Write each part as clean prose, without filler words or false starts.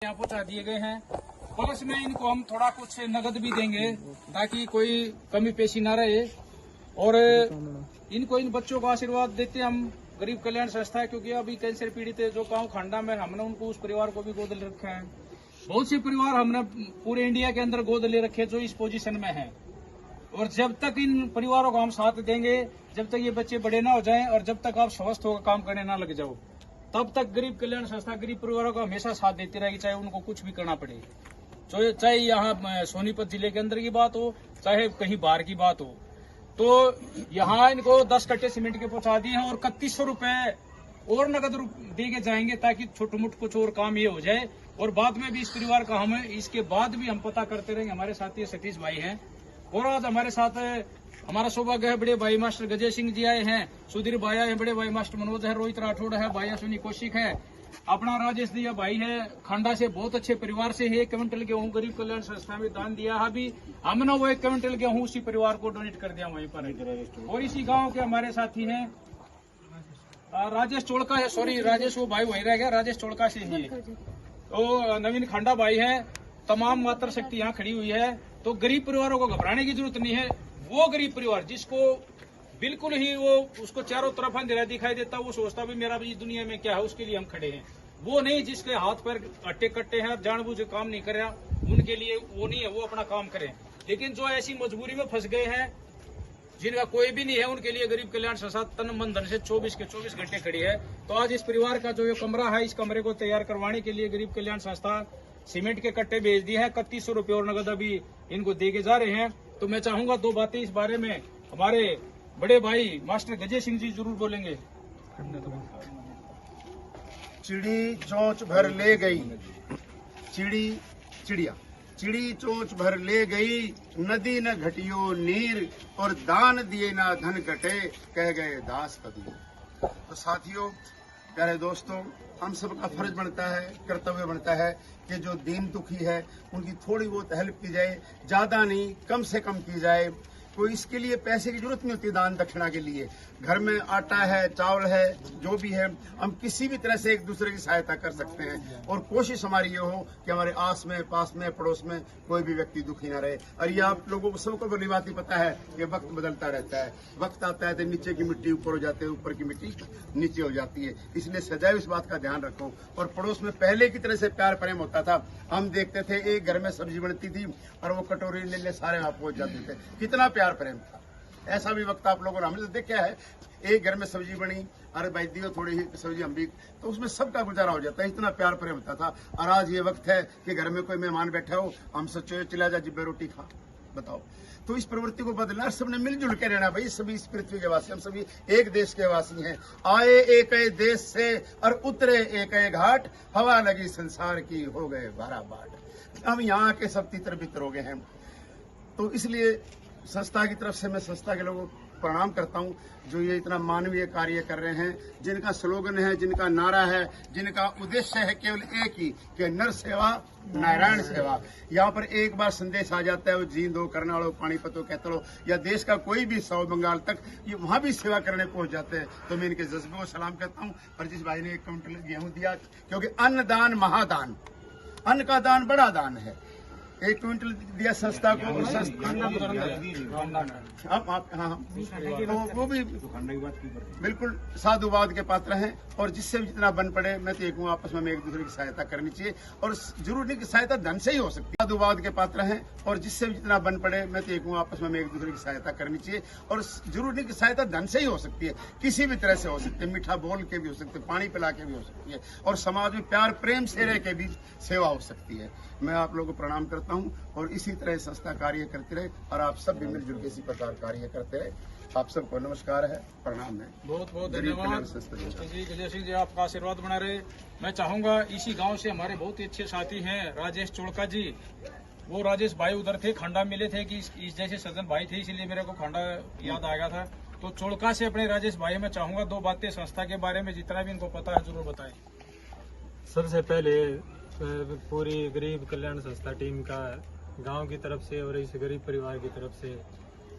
यहाँ पहुँचा दिए गए हैं। प्लस में इनको हम थोड़ा कुछ नगद भी देंगे ताकि कोई कमी पेशी ना रहे। और इनको इन बच्चों को आशीर्वाद देते हम गरीब कल्याण संस्था है, क्योंकि अभी कैंसर पीड़ित जो गांव खांडा में हमने उनको उस परिवार को भी गोद ले रखा है। बहुत से परिवार हमने पूरे इंडिया के अंदर गोद ले रखे जो इस पोजीशन में है। और जब तक इन परिवारों को हम साथ देंगे, जब तक ये बच्चे बड़े ना हो जाएं और जब तक आप स्वस्थ होकर काम करने ना लग जाओ, तब तक गरीब कल्याण संस्था गरीब परिवारों को हमेशा साथ देती रहेगी, चाहे उनको कुछ भी करना पड़े। चाहे यहाँ सोनीपत जिले के अंदर की बात हो, चाहे कहीं बाहर की बात हो। तो यहाँ इनको 10 कट्टे सीमेंट के पहुंचा दिए हैं और 3100 रुपए और नगद दे के जाएंगे ताकि छोटे मोटे कुछ और काम ये हो जाए। और बाद में भी इस परिवार का हम इसके बाद भी हम पता करते रहेंगे। हमारे साथी सतीश भाई हैं और आज हमारे साथ हमारा सौभाग्य है, बड़े भाई मास्टर गजय सिंह जी आए हैं, सुधीर भाई आए हैं, बड़े भाई मास्टर मनोज है, रोहित राठौड़ है, भाई अश्विनी कौशिक है, अपना राजेश दिया भाई है, खांडा से बहुत अच्छे परिवार से है। 1 क्विंटल गेहूं गरीब कल्याण संस्था में दान दिया है। अभी हमने वो 1 क्विंटल गेहूं उसी परिवार को डोनेट कर दिया वहीं पर। और इसी गांव के हमारे साथी हैं राजेश चोड़का है, सॉरी राजेश वो भाई वही रह गया, राजेश चोड़का से ही। तो नवीन खांडा भाई है, तमाम मातृ शक्ति यहाँ खड़ी हुई है। तो गरीब परिवारों को घबराने की जरूरत नहीं है। वो गरीब परिवार जिसको बिल्कुल ही वो उसको चारों तरफ अंधेरा दिखाई देता, वो सोचता भी मेरा भी दुनिया में क्या है, उसके लिए हम खड़े हैं। वो नहीं जिसके हाथ पैर अट्टे कट्टे हैं, जानबूझ के काम नहीं कर रहा, उनके लिए वो नहीं है, वो अपना काम करें। लेकिन जो ऐसी मजबूरी में फंस गए हैं, जिनका कोई भी नहीं है, उनके लिए गरीब कल्याण संस्था तन मन धन से 24 के 24 घंटे खड़ी है। तो आज इस परिवार का जो ये कमरा है, इस कमरे को तैयार करवाने के लिए गरीब कल्याण संस्था सीमेंट के कट्टे भेज दिए हैं। 3100 रुपये और नगद अभी इनको दे के जा रहे हैं। तो मैं चाहूंगा 2 बातें इस बारे में हमारे बड़े भाई मास्टर गजय सिंह जी जरूर बोलेंगे। चिड़ी चोंच भर ले गई, चिड़िया चिड़ी चोंच भर ले गई, नदी न घटियो नीर, और दान दिए ना धन घटे, कह गए दास कबीर। तो साथियों, प्यारे दोस्तों, हम सबका फर्ज बनता है, कर्तव्य बनता है कि जो दीन दुखी है उनकी थोड़ी बहुत हेल्प की जाए, ज्यादा नहीं कम से कम की जाए। कोई इसके लिए पैसे की जरूरत नहीं होती दान दक्षिणा के लिए। घर में आटा है, चावल है, जो भी है, हम किसी भी तरह से एक दूसरे की सहायता कर सकते हैं। और कोशिश हमारी ये हो कि हमारे आस में, पास में, पड़ोस में कोई भी व्यक्ति दुखी ना रहे। और ये आप लोगों को सबको बड़ी बात ही पता है कि वक्त बदलता रहता है, वक्त आता है तो नीचे की मिट्टी ऊपर हो जाती है, ऊपर की मिट्टी नीचे हो जाती है। इसलिए सदैव इस बात का ध्यान रखो। और पड़ोस में पहले की तरह से प्यार प्रेम होता था। हम देखते थे एक घर में सब्जी बनती थी और वो कटोरी ले सारे वहां पहुंच जाते थे, कितना प्यार प्रेम था। ऐसा भी वक्त आप लोगों ने हमने देखा है, एक घर में सब्जी बनी, अरे भाई दियो थोड़ी ही सब्जी हम भी, तो उसमें सबका गुजारा हो जाता है, इतना प्यार प्रेम होता था। और आज ये वक्त है कि घर में कोई मेहमान बैठा हो, हम सच्चो चला जा जिब्बे रोटी खा, बताओ। तो इस प्रवृत्ति को बदलना, सबने मिलजुल के रहना भाई। सभी इस पृथ्वी के वासी, हम सभी एक देश के वासी हैं। आए एक देश से और उतरे एक घाट, हवा लगी संसार की, हो गए बारह बाट। हम यहाँ के सब तितर बितर हो गए हैं। तो इसलिए संस्था की तरफ से मैं संस्था के लोगों को प्रणाम करता हूं, जो ये इतना मानवीय कार्य कर रहे हैं, जिनका स्लोगन है, जिनका नारा है, जिनका उद्देश्य है केवल एक ही कि नर सेवा नारायण सेवा। यहाँ पर एक बार संदेश आ जाता है, वो जींद हो, करनाल, पानीपत हो, कैथल या देश का कोई भी साउथ बंगाल तक, ये वहां भी सेवा करने पहुंच जाते हैं। तो मैं इनके जज्बे को सलाम करता हूँ। और जिस भाई ने 1 क्विंटल गेहूं दिया, क्योंकि अन्न दान महादान, अन्न का दान बड़ा दान है। 1 क्विंटल दिया संस्था को, और हाँ, वो भी बिल्कुल साधुवाद के पात्र हैं। और जिससे भी जितना बन पड़े, मैं तो एक हूँ, आपस में एक दूसरे की सहायता करनी चाहिए। और जरूर नहीं कि सहायता धन से ही हो सकती है, साधुवाद के पात्र हैं। और जिससे भी जितना बन पड़े, मैं तो एक हूँ, आपस में एक दूसरे की सहायता करनी चाहिए। और जरूर नहीं कि सहायता धन से ही हो सकती है, किसी भी तरह से हो सकती है, मीठा बोल के भी हो सकती है, पानी पिला के भी हो सकती है, और समाज में प्यार प्रेम से रह के भी सेवा हो सकती है। मैं आप लोगों को प्रणाम करता हूं और इसी तरह संस्था कार्य करती रहे और आप सब भी मिलजुल के इसी प्रकार कार्य करते रहे। आप सबको नमस्कार है, प्रणाम है, बहुत बहुत धन्यवाद जी गजय सिंह जी, आपका आशीर्वाद बना रहे। मैं चाहूंगा इसी गांव से हमारे बहुत ही अच्छे साथी हैं राजेश चोड़का जी, वो राजेश भाई उधर थे, खांडा मिले थे कि इस जैसे सज्जन भाई थे, इसलिए मेरे को खांडा याद आ गया था। तो चोड़का से अपने राजेश भाई मैं चाहूंगा 2 बातें संस्था के बारे में जितना भी इनको पता है जरूर बताएं। सबसे पहले पूरी गरीब कल्याण संस्था टीम का गांव की तरफ से और इस गरीब परिवार की तरफ से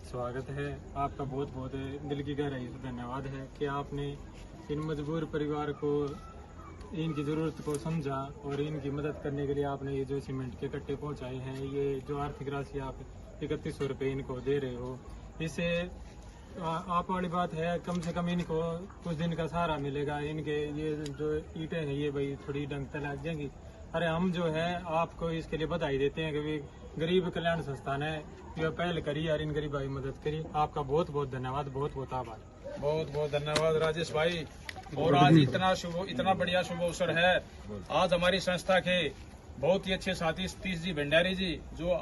स्वागत है। आपका बहुत बहुत दिल की गहराई से धन्यवाद है कि आपने इन मजबूर परिवार को इनकी ज़रूरत को समझा और इनकी मदद करने के लिए आपने ये जो सीमेंट के कट्टे पहुंचाए हैं, ये जो आर्थिक राशि आप 3100 रुपये इनको दे रहे हो, इससे आप वाली बात है, कम से कम इनको कुछ दिन का सहारा मिलेगा। इनके ये जो ईंटें हैं ये भाई थोड़ी ढंग से लग जाएंगी। अरे हम जो है आपको इसके लिए बधाई देते हैं कि गरीब कल्याण संस्था ने ये पहल करी और इन गरीब भाई मदद करी। आपका बहुत बहुत धन्यवाद, बहुत बहुत आभार। बहुत बहुत धन्यवाद राजेश भाई। और आज इतना बढ़िया शुभ अवसर है। आज हमारी संस्था के बहुत ही अच्छे साथी सतीश जी भंडारी जी, जो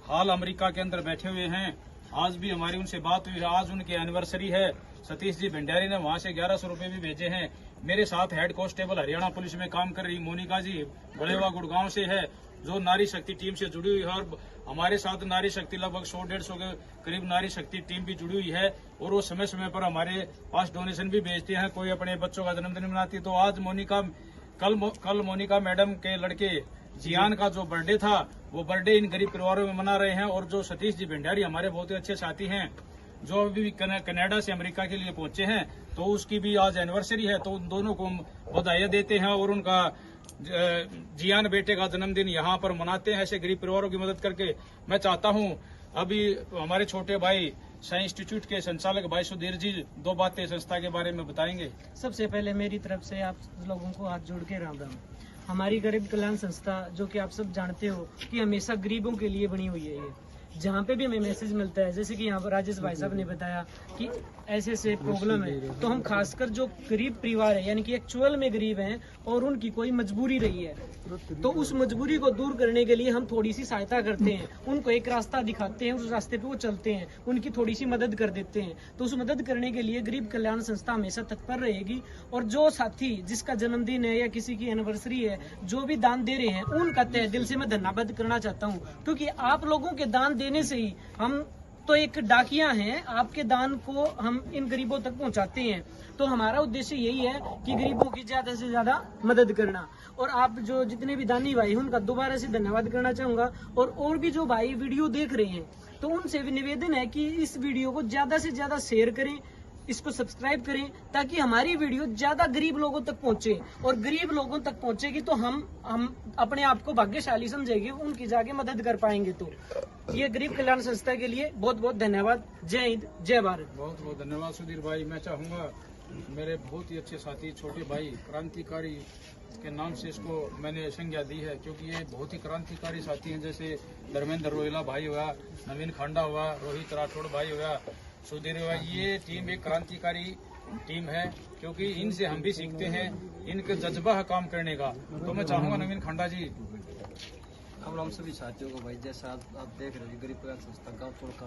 हाल अमेरिका के अंदर बैठे हुए हैं, आज भी हमारी उनसे बात हुई है। आज उनकी एनिवर्सरी है। सतीश जी भंडारी ने वहां से 1100 रुपए भी भेजे हैं। मेरे साथ हेड कांस्टेबल हरियाणा पुलिस में काम कर रही मोनिका जी बड़ेवा गुड़गांव से है, जो नारी शक्ति टीम से जुड़ी हुई है। और हमारे साथ नारी शक्ति लगभग 100-150 के करीब नारी शक्ति टीम भी जुड़ी हुई है। और वो समय समय पर हमारे पास डोनेशन भी भेजते हैं। कोई अपने बच्चों का जन्मदिन मनाती है तो आज कल मोनिका मैडम के लड़के जियान का जो बर्थडे था, वो बर्थडे इन गरीब परिवारों में मना रहे हैं। और जो सतीश जी भंडारी हमारे बहुत ही अच्छे साथी हैं, जो अभी कनाडा से अमेरिका के लिए पहुंचे हैं, तो उसकी भी आज एनिवर्सरी है। तो उन दोनों को बधाई देते हैं और उनका जियान बेटे का जन्मदिन यहाँ पर मनाते हैं, ऐसे गरीब परिवारों की मदद करके। मैं चाहता हूँ अभी हमारे छोटे भाई साई इंस्टीट्यूट के संचालक भाई सुधीर जी 2 बातें संस्था के बारे में बताएंगे। सबसे पहले मेरी तरफ से आप लोगों को हाथ जोड़ के राम राम। हमारी गरीब कल्याण संस्था, जो कि आप सब जानते हो कि हमेशा गरीबों के लिए बनी हुई है। ये जहाँ पे भी हमें मैसेज मिलता है, जैसे कि यहाँ पर राजेश भाई साहब ने बताया कि ऐसे ऐसे प्रॉब्लम है, तो हम खासकर जो गरीब परिवार है, यानी कि एक्चुअल में गरीब हैं और उनकी कोई मजबूरी रही है, तो उस मजबूरी को दूर करने के लिए हम थोड़ी सी सहायता करते हैं। उनको एक रास्ता दिखाते हैं, उस रास्ते पे वो चलते हैं, उनकी थोड़ी सी मदद कर देते हैं। तो उस मदद करने के लिए गरीब कल्याण संस्था हमेशा तत्पर रहेगी। और जो साथी जिसका जन्मदिन है या किसी की एनिवर्सरी है, जो भी दान दे रहे हैं, उनका तहे दिल से मैं धन्यवाद करना चाहता हूँ। क्योंकि आप लोगों के दान देने से ही हम तो एक डाकिया हैं, आपके दान को हम इन गरीबों तक पहुंचाते हैं। तो हमारा उद्देश्य यही है कि गरीबों की ज्यादा से ज्यादा मदद करना। और आप जो जितने भी दानी भाई हैं, उनका दोबारा से धन्यवाद करना चाहूंगा। और भी जो भाई वीडियो देख रहे हैं, तो उनसे भी निवेदन है कि इस वीडियो को ज्यादा से ज्यादा शेयर करें, इसको सब्सक्राइब करें, ताकि हमारी वीडियो ज्यादा गरीब लोगों तक पहुंचे। और गरीब लोगों तक पहुंचेगी तो हम अपने आप को भाग्यशाली समझेंगे, उनकी जाके मदद कर पाएंगे। तो ये गरीब कल्याण संस्था के लिए बहुत बहुत धन्यवाद। जय हिंद, जय भारत। बहुत बहुत धन्यवाद सुधीर भाई। मैं चाहूंगा मेरे बहुत ही अच्छे साथी छोटे भाई क्रांतिकारी के नाम से इसको मैंने संज्ञा दी है, क्योंकि ये बहुत ही क्रांतिकारी साथी हैं। जैसे धर्मेंद्र रोहिला भाई हुआ, नवीन खांडा हुआ, रोहित राठौड़ भाई हुआ, सुधीर हुआ। ये टीम एक क्रांतिकारी टीम है, क्योंकि इनसे हम भी सीखते हैं, इनका जज्बा है काम करने का। तो मैं चाहूंगा नवीन खांडा जी। हम सभी साथियों को भाई, जैसा आप देख रहे हो गरीब कल्याण संस्था गाँव चोड़का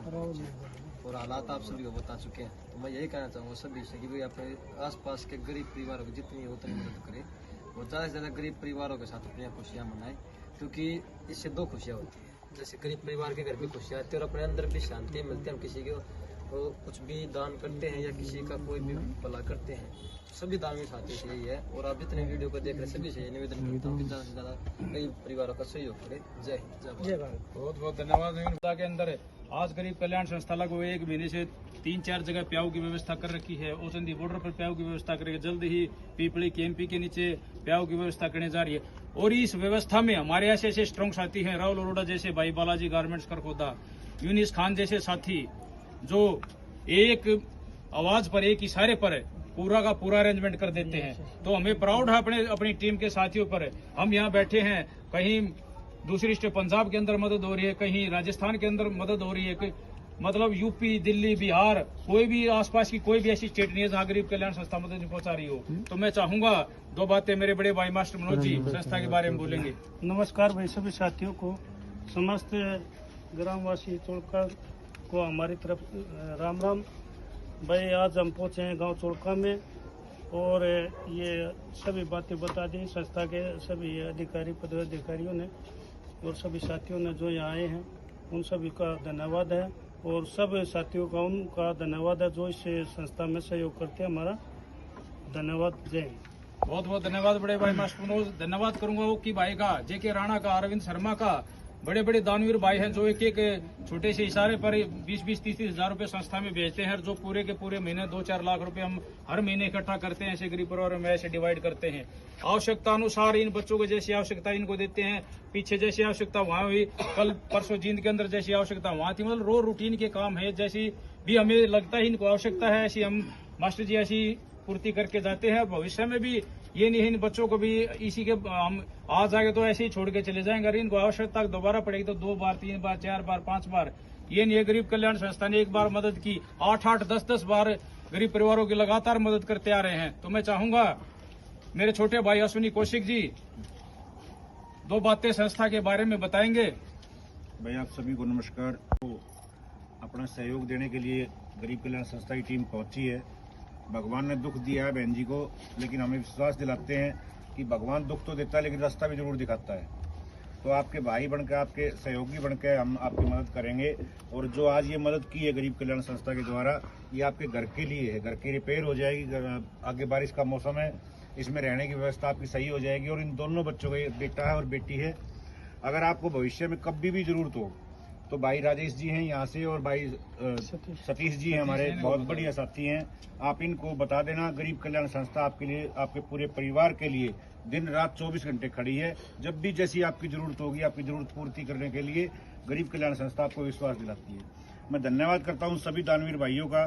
और हालात आप सभी को बता चुके हैं। तो मैं यही कहना चाहूँगा सभी से कि भाई अपने आसपास के गरीब परिवारों को जितनी हो उतनी मदद करें और ज़्यादा से ज़्यादा गरीब परिवारों के साथ अपनी खुशियाँ मनाएं, क्योंकि इससे 2 खुशियाँ होती हैं। जैसे गरीब परिवार के घर भी खुशियाँ आती है और अपने अंदर भी शांति मिलती है। हम किसी को कुछ भी दान करते हैं या किसी का कोई भी भला करते हैं, सभी दानी साथी से यही है। और आप जितने वीडियो को देख रहे हैं, सभी से ये निवेदन करता हूँ कि ज़्यादा से ज़्यादा कई परिवारों का सहयोग करें। जय हिंद, जय भारत। बहुत बहुत धन्यवाद। के अंदर आज गरीब कल्याण संस्था लगभग 1 महीने से 3-4 जगह प्याऊ की व्यवस्था कर रखी है। ओचंदी बॉर्डर पर प्याऊ की व्यवस्था करेगी, जल्द ही पीपली केएमपी के नीचे प्याऊ की व्यवस्था करने जा रही है। और इस व्यवस्था में हमारे ऐसे ऐसे स्ट्रॉन्ग साथी हैं, राहुल अरोड़ा जैसे भाई, बालाजी गारमेंट्स करखोदा, यूनिस खान जैसे साथी, जो एक आवाज पर, एक इशारे पर पूरा का पूरा अरेंजमेंट कर देते हैं। तो हमें प्राउड है अपनी टीम के साथियों पर। हम यहाँ बैठे हैं, कहीं दूसरी स्टेट पंजाब के अंदर मदद हो रही है, कहीं राजस्थान के अंदर मदद हो रही है, मतलब यूपी, दिल्ली, बिहार, कोई भी आसपास की कोई भी ऐसी स्टेट नहीं है जहाँ गरीब कल्याण संस्था मदद नहीं पहुंचा रही हो। तो मैं चाहूंगा 2 बातें मेरे बड़े भाई मास्टर मनोज जी संस्था के बारे में बोलेंगे। नमस्कार भाई सभी साथियों को, समस्त ग्रामवासी चोड़का को हमारी तरफ राम राम। भाई आज हम पहुंचे हैं गांव चोड़का में और ये सभी बातें बता दी संस्था के सभी अधिकारी पदाधिकारियों ने और सभी साथियों ने जो यहाँ आए हैं, उन सभी का धन्यवाद है। और सब साथियों का उनका धन्यवाद है जो इस संस्था में सहयोग करते हैं। हमारा धन्यवाद। जय हिंद। बहुत बहुत धन्यवाद बड़े भाई मास्टर मनोज। धन्यवाद करूंगा ओकी भाई का, जेके राणा का, अरविंद शर्मा का, बड़े बड़े दानवीर भाई हैं जो एक एक छोटे से इशारे पर 20-20, 30-30 हजार रुपए संस्था में भेजते हैं, जो पूरे के पूरे महीने 2-4 लाख रुपए हम हर महीने इकट्ठा करते हैं, ऐसे गरीब परिवारों में ऐसे डिवाइड करते हैं। आवश्यकता अनुसार इन बच्चों को जैसी आवश्यकता इनको देते हैं, पीछे जैसी आवश्यकता वहाँ हुई, कल परसों जींद के अंदर जैसी आवश्यकता वहाँ थी, मतलब रो रूटीन के काम है, जैसी भी हमें लगता है इनको आवश्यकता है ऐसी हम मास्टर जी ऐसी पूर्ति करके जाते हैं। भविष्य में भी ये नहीं, इन बच्चों को भी इसी के हम आज आगे तो ऐसे ही छोड़ के चले जाएंगे, अगर इनको आवश्यकता दोबारा पड़ेगी तो 2 बार 3 बार 4 बार 5 बार, ये नहीं है गरीब कल्याण संस्था ने एक बार मदद की, 8-8, 10-10 बार गरीब परिवारों की लगातार मदद करते आ रहे हैं। तो मैं चाहूंगा मेरे छोटे भाई अश्विनी कौशिक जी 2 बातें संस्था के बारे में बताएंगे। भाई आप सभी को नमस्कार। तो अपना सहयोग देने के लिए गरीब कल्याण संस्था की टीम पहुंची है। भगवान ने दुख दिया है बहन जी को, लेकिन हमें विश्वास दिलाते हैं कि भगवान दुख तो देता है लेकिन रास्ता भी जरूर दिखाता है। तो आपके भाई बनकर, आपके सहयोगी बनकर हम आपकी मदद करेंगे। और जो आज ये मदद की है गरीब कल्याण संस्था के द्वारा, ये आपके घर के लिए है। घर की रिपेयर हो जाएगी, आगे बारिश का मौसम है, इसमें रहने की व्यवस्था आपकी सही हो जाएगी। और इन दोनों बच्चों का, एक बेटा है और बेटी है, अगर आपको भविष्य में कभी भी जरूरत हो तो भाई राजेश जी हैं यहाँ से, और भाई सतीश जी हैं हमारे बहुत बढ़िया साथी हैं। आप इनको बता देना, गरीब कल्याण संस्था आपके लिए, आपके पूरे परिवार के लिए दिन रात 24 घंटे खड़ी है। जब भी जैसी आपकी जरूरत होगी, आपकी जरूरत पूर्ति करने के लिए गरीब कल्याण संस्था आपको विश्वास दिलाती है। मैं धन्यवाद करता हूँ सभी दानवीर भाइयों का।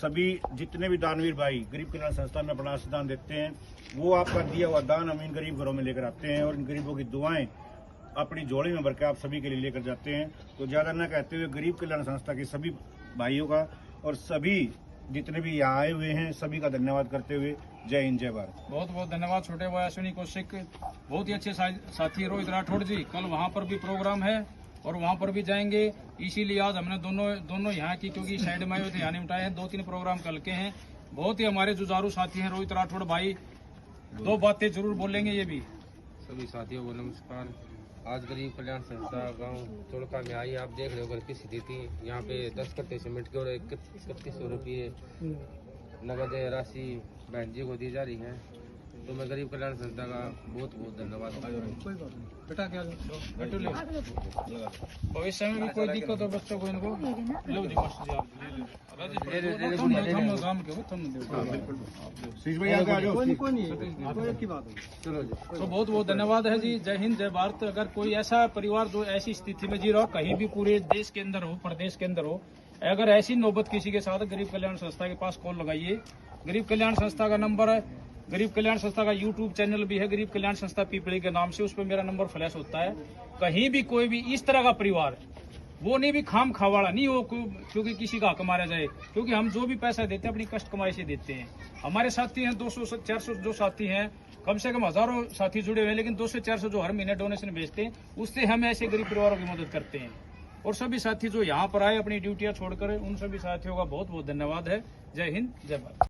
सभी जितने भी दानवीर भाई गरीब कल्याण संस्था में अपना दान देते हैं, वो आपका दिया हुआ दान हम इन गरीब घरों में लेकर आते हैं, और इन गरीबों की दुआएं अपनी झोली में भर के आप सभी के लिए लेकर जाते हैं। तो ज्यादा न कहते हुए गरीब कल्याण संस्था के सभी भाइयों का और सभी जितने भी यहाँ आए हुए हैं सभी का धन्यवाद करते हुए जय हिंद जय भारत। बहुत बहुत धन्यवाद छोटे भाई अश्विनी कौशिक, बहुत ही अच्छे साथी रोहित राठौड़ जी। कल वहाँ पर भी प्रोग्राम है और वहाँ पर भी जाएंगे, इसीलिए आज हमने दोनों यहाँ की, क्योंकि साइड में आए हुए थे यहाँ नहीं उठाए हैं। 2-3 प्रोग्राम कल के हैं। बहुत ही हमारे जुझारू साथी हैं रोहित राठौड़ भाई, 2 बातें जरूर बोलेंगे ये भी। सभी साथियों को नमस्कार। आज गरीब कल्याण संस्था गांव चोड़का में आई। आप देख रहे हो घर की स्थिति, यहाँ पे 10 कट्टे सीमेंट के और 3100 रुपये नगद राशि बहन जी को दी जा रही है। तो मैं गरीब कल्याण संस्था का बहुत बहुत धन्यवाद। भविष्य में भी कोई दिक्कत हो बच्चों को, इनको लो जी मास्टर जी, आप तो बहुत बहुत धन्यवाद है जी। जय हिंद जय भारत। अगर कोई ऐसा परिवार जो ऐसी स्थिति में जी रहा हो, कहीं भी पूरे देश के अंदर हो, प्रदेश के अंदर हो, अगर ऐसी नौबत किसी के साथ, गरीब कल्याण संस्था के पास कॉल लगाइए। गरीब कल्याण संस्था का नंबर है, गरीब कल्याण संस्था का यूट्यूब चैनल भी है, गरीब कल्याण संस्था पीपली के नाम से, उस पर मेरा नंबर फ्लैश होता है। कहीं भी कोई भी इस तरह का परिवार, वो नहीं भी खाम खावाड़ा नहीं हो क्योंकि किसी का हक मारा जाए, क्योंकि हम जो भी पैसा देते हैं अपनी कष्ट कमाई से देते हैं। हमारे साथी हैं 200-400 जो साथी हैं, कम से कम हजारों साथी जुड़े हुए हैं, लेकिन 200-400 जो हर महीने डोनेशन भेजते हैं, उससे हम ऐसे गरीब परिवारों की मदद करते हैं। और सभी साथी जो यहाँ पर आए अपनी ड्यूटियां छोड़कर, उन सभी साथियों का बहुत बहुत धन्यवाद है। जय हिंद जय भारत।